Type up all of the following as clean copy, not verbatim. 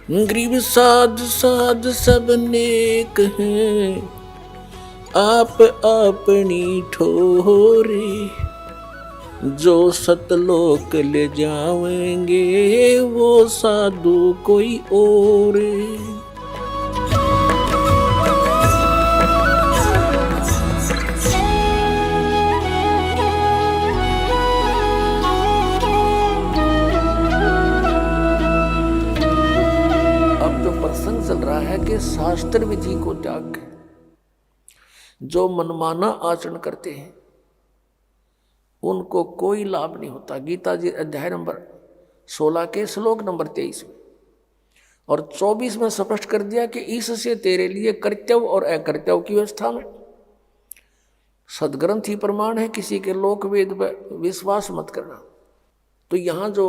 गरीब साध साध सब नेक हैं, आप अपनी ठोरे। जो सतलोक ले जावेंगे वो साधु कोई और। अब जो प्रसंग चल रहा है कि शास्त्र विधि को त्याग के जो मनमाना आचरण करते हैं उनको कोई लाभ नहीं होता। गीता जी अध्याय नंबर 16 के श्लोक नंबर 23 में और 24 में स्पष्ट कर दिया कि इससे तेरे लिए कर्तव्य और अकर्तव्य की व्यवस्था में सदग्रंथ ही प्रमाण है, किसी के लोक वेद पर विश्वास मत करना। तो यहां जो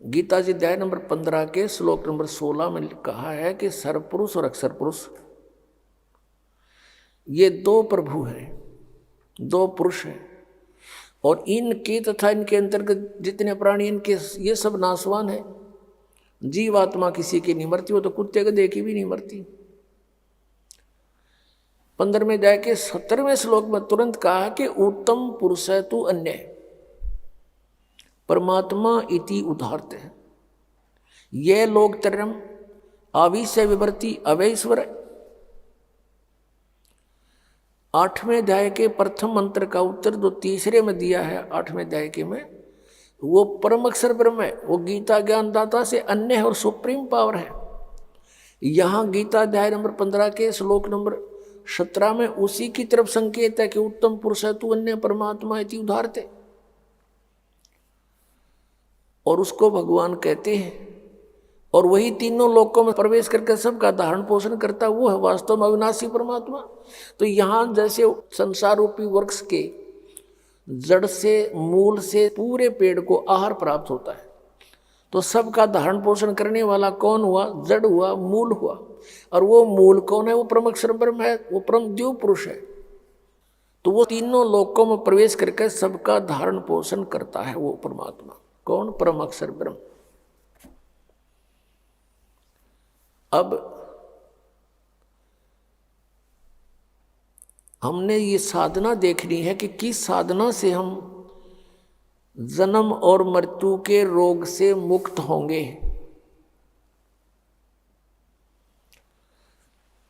गीता जी अध्याय नंबर 15 के श्लोक नंबर 16 में कहा है कि सर्वपुरुष और अक्षर पुरुष ये दो प्रभु हैं, दो पुरुष हैं, और इनके तथा इनके अंतर्गत जितने प्राणी इनके ये सब नाशवान है। जीवात्मा किसी की नहीं मरती, वो तो कुत्ते गधे की भी नहीं मरती। 15वें अध्याय के 17वें श्लोक में तुरंत कहा कि उत्तम पुरुष है तू अन्य परमात्मा इति उदाहरते हैं। ये लोग तरम आविश्य विवर्ती अवैश्वर। 8वें अध्याय के प्रथम मंत्र का उत्तर जो तीसरे में दिया है 8वें अध्याय के में, वो परम अक्षर ब्रह्म है, वो गीता ज्ञानदाता से अन्य है और सुप्रीम पावर है। यहाँ गीता अध्याय नंबर 15 के श्लोक नंबर 17 में उसी की तरफ संकेत है कि उत्तम पुरुष है तू अन्य परमात्मा इति उदाहरते, और उसको भगवान कहते हैं। और वही तीनों लोकों में प्रवेश करके सबका धारण पोषण करता, वो है वास्तव में अविनाशी परमात्मा। तो यहाँ जैसे संसार रूपी वृक्ष के जड़ से मूल से पूरे पेड़ को आहार प्राप्त होता है, तो सबका धारण पोषण करने वाला कौन हुआ? जड़ हुआ, मूल हुआ। और वो मूल कौन है? वो परम अक्षर ब्रह्म है, वो परम द्यू पुरुष है। तो वो तीनों लोकों में प्रवेश करके सबका धारण पोषण करता है वो परमात्मा। कौन? परम अक्षर ब्रह्म। अब हमने ये साधना देखनी है कि किस साधना से हम जन्म और मृत्यु के रोग से मुक्त होंगे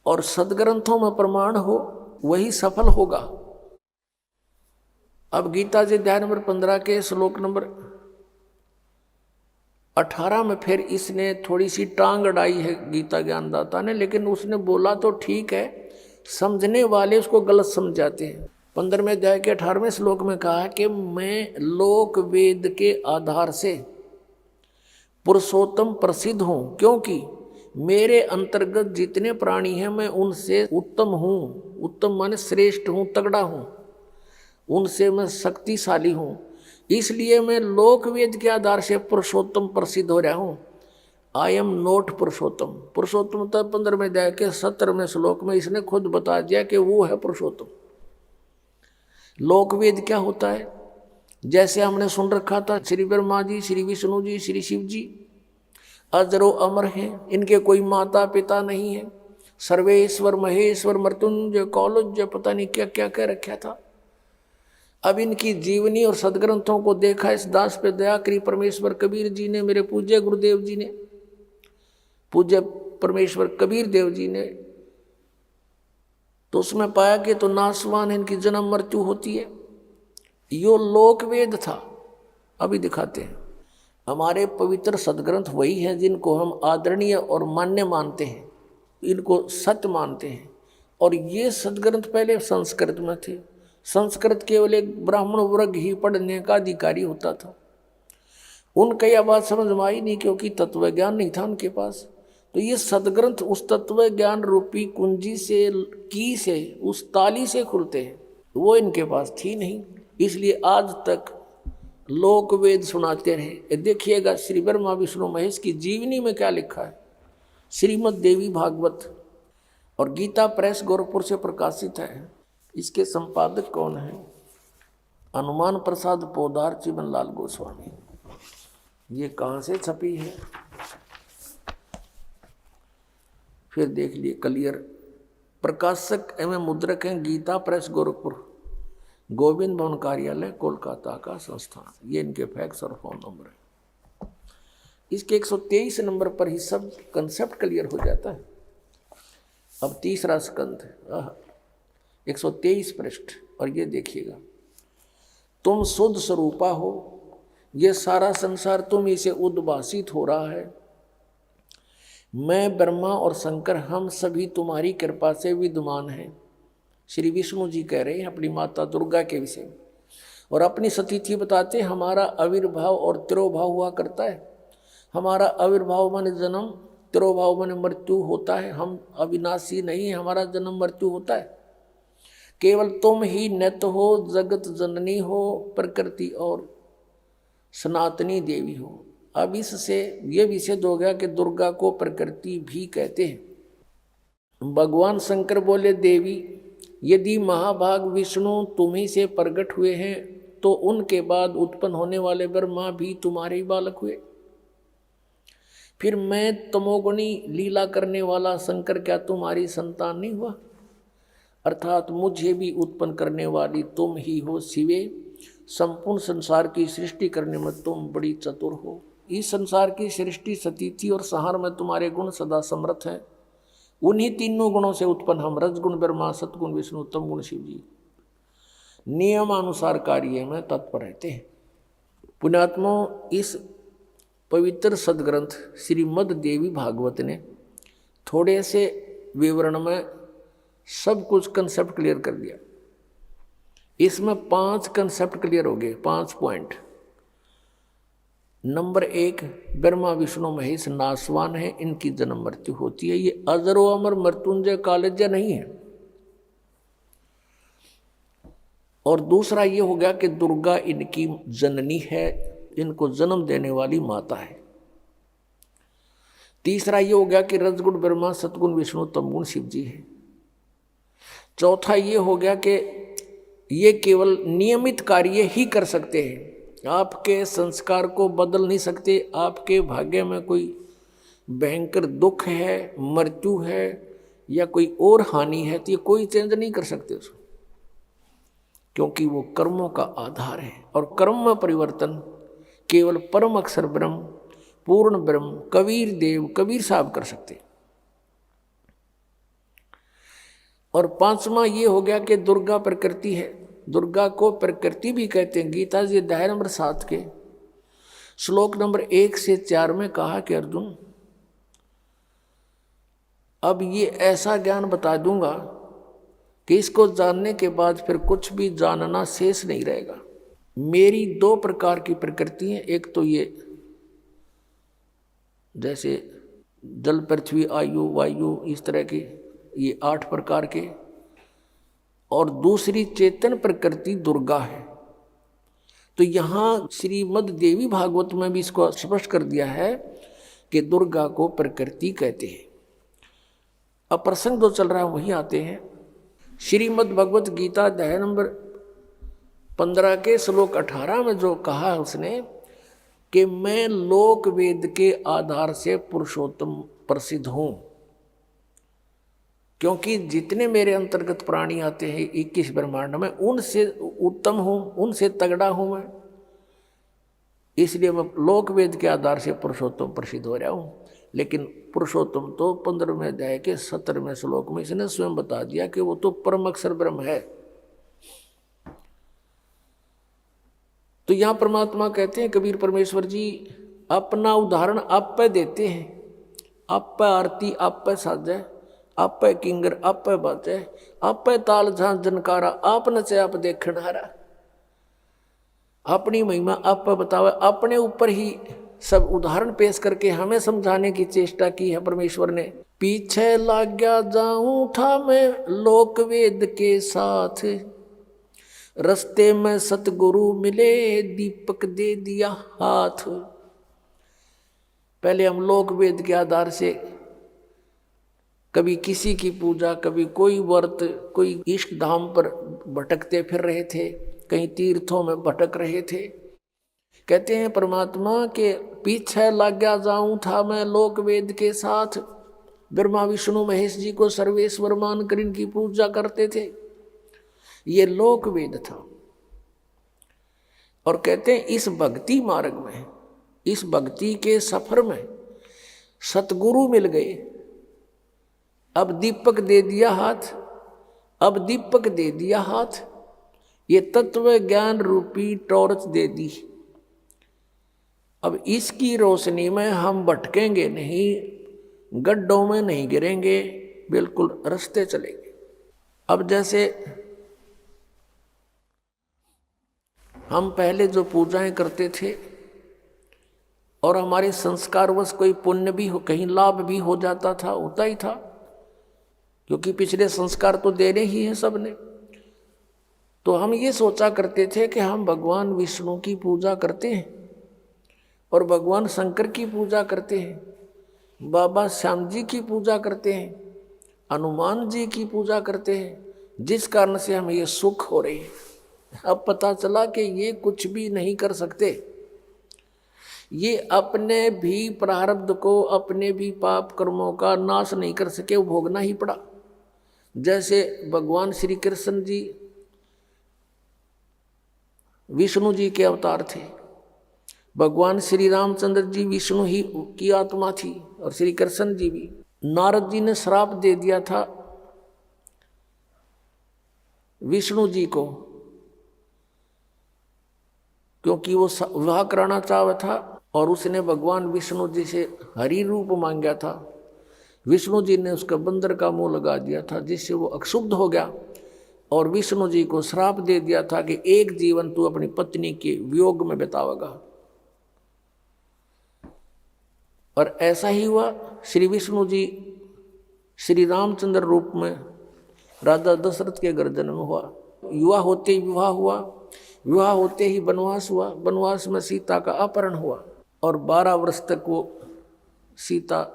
और सदग्रंथों में प्रमाण हो वही सफल होगा। अब गीता जी अध्याय नंबर 15 के श्लोक नंबर 18 में फिर इसने थोड़ी सी टांग अड़ाई है गीता ज्ञानदाता ने, लेकिन उसने बोला तो ठीक है, समझने वाले उसको गलत समझाते हैं। 15वें अध्याय के 18वें श्लोक में कहा कि मैं लोक वेद के आधार से पुरुषोत्तम प्रसिद्ध हूँ, क्योंकि मेरे अंतर्गत जितने प्राणी हैं मैं उनसे उत्तम हूँ। उत्तम माने श्रेष्ठ हूँ, तगड़ा हूँ, उनसे मैं शक्तिशाली हूँ, इसलिए मैं लोक वेद के आधार से पुरुषोत्तम प्रसिद्ध हो रहा हूँ। आई एम नोट पुरुषोत्तम। पुरुषोत्तम तो 15वें अध्याय के 17वें श्लोक में इसने खुद बता दिया कि वो है पुरुषोत्तम। लोक वेद क्या होता है? जैसे हमने सुन रखा था, श्री ब्रह्मा जी, श्री विष्णु जी, श्री शिव जी अजरो अमर हैं, इनके कोई माता पिता नहीं है। सर्वेश्वर महेश्वर मृत्युंजय कौलज्य पता नहीं क्या क्या कह रखा था। अब इनकी जीवनी और सदग्रंथों को देखा, इस दास पे दया करी परमेश्वर कबीर जी ने, मेरे पूज्य गुरुदेव जी ने, पूज्य परमेश्वर कबीर देव जी ने, तो उसमें पाया कि तो नाशवान इनकी जन्म मृत्यु होती है। यो लोक वेद था। अभी दिखाते हैं। हमारे पवित्र सदग्रंथ वही हैं जिनको हम आदरणीय और मान्य मानते हैं, इनको सत्य मानते हैं। और ये सदग्रंथ पहले संस्कृत में थे। संस्कृत केवल एक ब्राह्मण वर्ग ही पढ़ने का अधिकारी होता था। उनका यह बात समझ में आई नहीं, क्योंकि तत्व ज्ञान नहीं था उनके पास। तो ये सदग्रंथ उस तत्व ज्ञान रूपी कुंजी से, की से, उस ताली से खुलते हैं, वो इनके पास थी नहीं। इसलिए आज तक लोक वेद सुनाते रहे। देखिएगा श्री ब्रह्मा विष्णु महेश की जीवनी में क्या लिखा है। श्रीमद् देवी भागवत और गीता प्रेस गोरखपुर से प्रकाशित है। इसके संपादक कौन है? हनुमान प्रसाद पोदार चिमनलाल गोस्वामी। ये कहाँ से छपी है? फिर देख लिए क्लियर। प्रकाशक एवं मुद्रक हैं गीता प्रेस गोरखपुर, गोविंद भवन कार्यालय कोलकाता का संस्थान। ये इनके फैक्स और फोन नंबर है। इसके 123 नंबर पर ही सब कंसेप्ट क्लियर हो जाता है। अब तीसरा स्कंध 123 पृष्ठ, और ये देखिएगा, तुम शुद्ध स्वरूपा हो, ये सारा संसार तुम इसे उद्भासित हो रहा है। मैं ब्रह्मा और शंकर हम सभी तुम्हारी कृपा से विद्यमान हैं। श्री विष्णु जी कह रहे हैं अपनी माता दुर्गा के विषय में, और अपनी सतीथि बताते हमारा आविर्भाव और तिरोभाव हुआ करता है। हमारा आविर्भाव माने जन्म, तिरोभाव माने मृत्यु होता है। हम अविनाशी नहीं, हमारा जन्म मृत्यु होता है। केवल तुम ही नित्य हो, जगत जननी हो, प्रकृति और सनातनी देवी हो। अब इससे ये भी सिद्ध हो गया कि दुर्गा को प्रकृति भी कहते हैं। भगवान शंकर बोले, देवी यदि महाभाग विष्णु तुम्ही से प्रकट हुए हैं तो उनके बाद उत्पन्न होने वाले ब्रह्मा भी तुम्हारे ही बालक हुए। फिर मैं तमोगुणी लीला करने वाला शंकर क्या तुम्हारी संतान नहीं हुआ? अर्थात मुझे भी उत्पन्न करने वाली तुम ही हो शिवे। संपूर्ण संसार की सृष्टि करने में तुम बड़ी चतुर हो। इस संसार की सृष्टि सतीथि और संहार में तुम्हारे गुण सदा समर्थ हैं। उन्हीं तीनों गुणों से उत्पन्न हम रजगुण ब्रह्मा, सतगुण विष्णु, तम गुण शिव जी नियमानुसार कार्य में तत्पर रहते हैं। पुण्यात्मों, इस पवित्र सदग्रंथ श्रीमद् देवी भागवत ने थोड़े से विवरण में सब कुछ कंसेप्ट क्लियर कर दिया। इसमें 5 कंसेप्ट क्लियर हो गए, 5 पॉइंट। नंबर 1, ब्रह्मा विष्णु महेश नाशवान है, इनकी जन्म मृत्यु होती है। ये अजरो अमर मृत्युंजय कालज्य नहीं है। और दूसरा ये हो गया कि दुर्गा इनकी जननी है, इनको जन्म देने वाली माता है। तीसरा ये हो गया कि रजगुण ब्रह्मा, सतगुण विष्णु, तमगुण शिव जी है। चौथा ये हो गया कि ये केवल नियमित कार्य ही कर सकते हैं, आपके संस्कार को बदल नहीं सकते। आपके भाग्य में कोई भयंकर दुख है, मृत्यु है या कोई और हानि है तो ये कोई चेंज नहीं कर सकते उसको, क्योंकि वो कर्मों का आधार है। और कर्म में परिवर्तन केवल परम अक्षर ब्रह्म, पूर्ण ब्रह्म, कबीर देव, कबीर साहब कर सकते। और 5वां ये हो गया कि दुर्गा प्रकृति है। दुर्गा को प्रकृति भी कहते हैं। गीता जी अध्याय नंबर 7 के श्लोक नंबर 1 से 4 में कहा कि अर्जुन, अब ये ऐसा ज्ञान बता दूंगा कि इसको जानने के बाद फिर कुछ भी जानना शेष नहीं रहेगा। मेरी 2 प्रकार की प्रकृति है। एक तो ये जैसे जल, पृथ्वी, आयु, वायु, इस तरह की ये 8 प्रकार के, और दूसरी चेतन प्रकृति दुर्गा है। तो यहाँ श्रीमद् देवी भागवत में भी इसको स्पष्ट कर दिया है कि दुर्गा को प्रकृति कहते हैं। अब प्रसंग जो चल रहा है वही आते हैं। श्रीमद् भगवत गीता अध्याय नंबर 15 के श्लोक 18 में जो कहा है उसने कि मैं लोक वेद के आधार से पुरुषोत्तम प्रसिद्ध हूँ, क्योंकि जितने मेरे अंतर्गत प्राणी आते हैं 21 ब्रह्मांड में, उनसे उत्तम हूँ, उनसे तगड़ा हूँ मैं। इसलिए मैं लोक वेद के आधार से पुरुषोत्तम प्रसिद्ध हो रहा हूँ। लेकिन पुरुषोत्तम तो 15वें अध्याय के 17वें श्लोक में इसने स्वयं बता दिया कि वो तो परम अक्षर ब्रह्म है। तो यहाँ परमात्मा कहते हैं, कबीर परमेश्वर जी अपना उदाहरण आप पे देते हैं। आप पे आरती, आप पे साजे, आप पे किंगर, आप पे बाजे, आप पे ताल झांझ जनकारा, आप नचे आप देखनारा। अपनी महिमा आप पे बतावे, अपने ऊपर ही सब उदाहरण पेश करके हमें समझाने की चेष्टा की है परमेश्वर ने। पीछे लाग गया जाऊं था मैं लोक वेद के साथ, रस्ते में सतगुरु मिले दीपक दे दिया हाथ। पहले हम लोक वेद के आधार से कभी किसी की पूजा, कभी कोई व्रत, कोई इष्ट धाम पर भटकते फिर रहे थे, कहीं तीर्थों में भटक रहे थे। कहते हैं परमात्मा के पीछे लग गया जाऊं था मैं लोक वेद के साथ। ब्रह्मा विष्णु महेश जी को सर्वेश्वर मानकर इनकी पूजा करते थे, ये लोक वेद था। और कहते हैं इस भक्ति मार्ग में, इस भक्ति के सफर में सतगुरु मिल गए। अब दीपक दे दिया हाथ, अब दीपक दे दिया हाथ, ये तत्व ज्ञान रूपी टॉर्च दे दी। अब इसकी रोशनी में हम भटकेंगे नहीं, गड्ढों में नहीं गिरेंगे, बिल्कुल रास्ते चलेंगे। अब जैसे हम पहले जो पूजाएं करते थे और हमारे संस्कारवश कोई पुण्य भी हो, कहीं लाभ भी हो जाता था, होता ही था, क्योंकि पिछले संस्कार तो देने ही हैं सबने। तो हम ये सोचा करते थे कि हम भगवान विष्णु की पूजा करते हैं और भगवान शंकर की पूजा करते हैं, बाबा श्याम जी की पूजा करते हैं, हनुमान जी की पूजा करते हैं, जिस कारण से हमें ये सुख हो रहे हैं। अब पता चला कि ये कुछ भी नहीं कर सकते, ये अपने भी प्रारब्ध को, अपने भी पाप कर्मों का नाश नहीं कर सके, वो भोगना ही पड़ा। जैसे भगवान श्री कृष्ण जी विष्णु जी के अवतार थे, भगवान श्री रामचंद्र जी विष्णु ही की आत्मा थी और श्री कृष्ण जी भी। नारद जी ने श्राप दे दिया था विष्णु जी को, क्योंकि वो विवाह कराना चाहा था और उसने भगवान विष्णु जी से हरि रूप मांगा था। विष्णु जी ने उसका बंदर का मुंह लगा दिया था, जिससे वो अक्षुब्ध हो गया और विष्णु जी को श्राप दे दिया था कि एक जीवन तू अपनी पत्नी के वियोग में बितावेगा। और ऐसा ही हुआ। श्री विष्णु जी श्री रामचंद्र रूप में राजा दशरथ के घर जन्म हुआ। युवा होते ही विवाह हुआ, विवाह होते ही वनवास हुआ, वनवास में सीता का अपहरण हुआ और 12 वर्ष तक वो सीता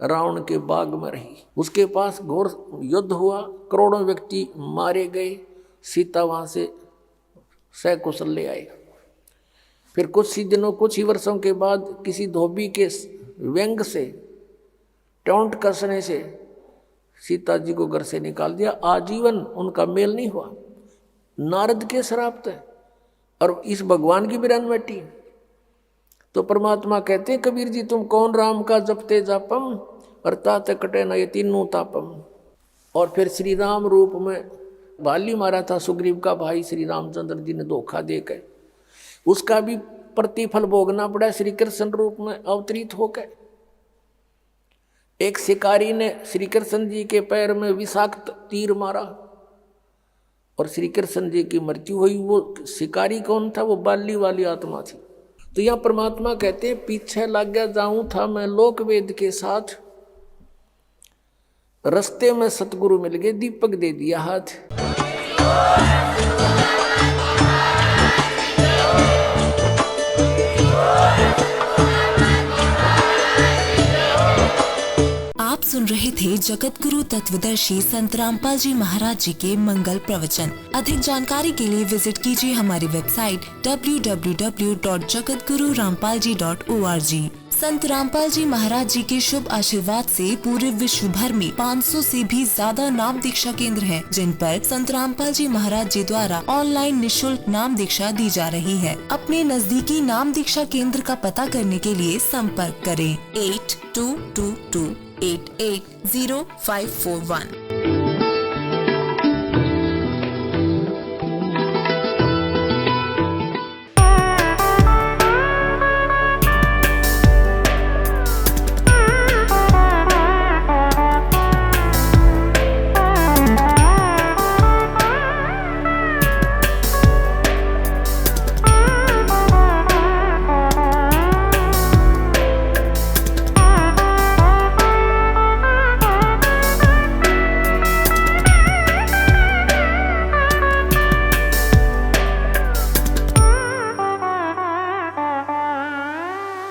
रावण के बाग में रही। उसके पास घोर युद्ध हुआ, करोड़ों व्यक्ति मारे गए, सीता वहाँ से सकुशल ले आए। फिर कुछ ही दिनों, कुछ ही वर्षों के बाद किसी धोबी के व्यंग से, टोंट कसने से सीता जी को घर से निकाल दिया। आजीवन उनका मेल नहीं हुआ, नारद के श्राप थे और इस भगवान की बिरान बैठी। तो परमात्मा कहते हैं कबीर जी, तुम कौन राम का जपते जापम और तात कटे न ये तीनों तापम। और फिर श्री राम रूप में बाली मारा था सुग्रीव का भाई श्री रामचंद्र जी ने धोखा देकर, उसका भी प्रतिफल भोगना पड़ा श्री कृष्ण रूप में अवतरित होकर। एक शिकारी ने श्री कृष्ण जी के पैर में विषाक्त तीर मारा और श्री कृष्ण जी की मृत्यु हुई। वो शिकारी कौन था? वो बाली वाली आत्मा थी। तो यहाँ परमात्मा कहते हैं पीछे लग गया जाऊं था मैं लोक वेद के साथ, रस्ते में सतगुरु मिल गए, दीपक दे दिया हाथ। आप सुन रहे थे जगत गुरु तत्वदर्शी संत रामपाल जी महाराज जी के मंगल प्रवचन। अधिक जानकारी के लिए विजिट कीजिए हमारी वेबसाइट www.jagatgururampalji.org। संत रामपाल जी महाराज जी के शुभ आशीर्वाद से पूरे विश्व भर में 500 से भी ज्यादा नाम दीक्षा केंद्र हैं, जिन पर संत रामपाल जी महाराज जी द्वारा ऑनलाइन निशुल्क नाम दीक्षा दी जा रही है। अपने नजदीकी नाम दीक्षा केंद्र का पता करने के लिए संपर्क करें 8222880541।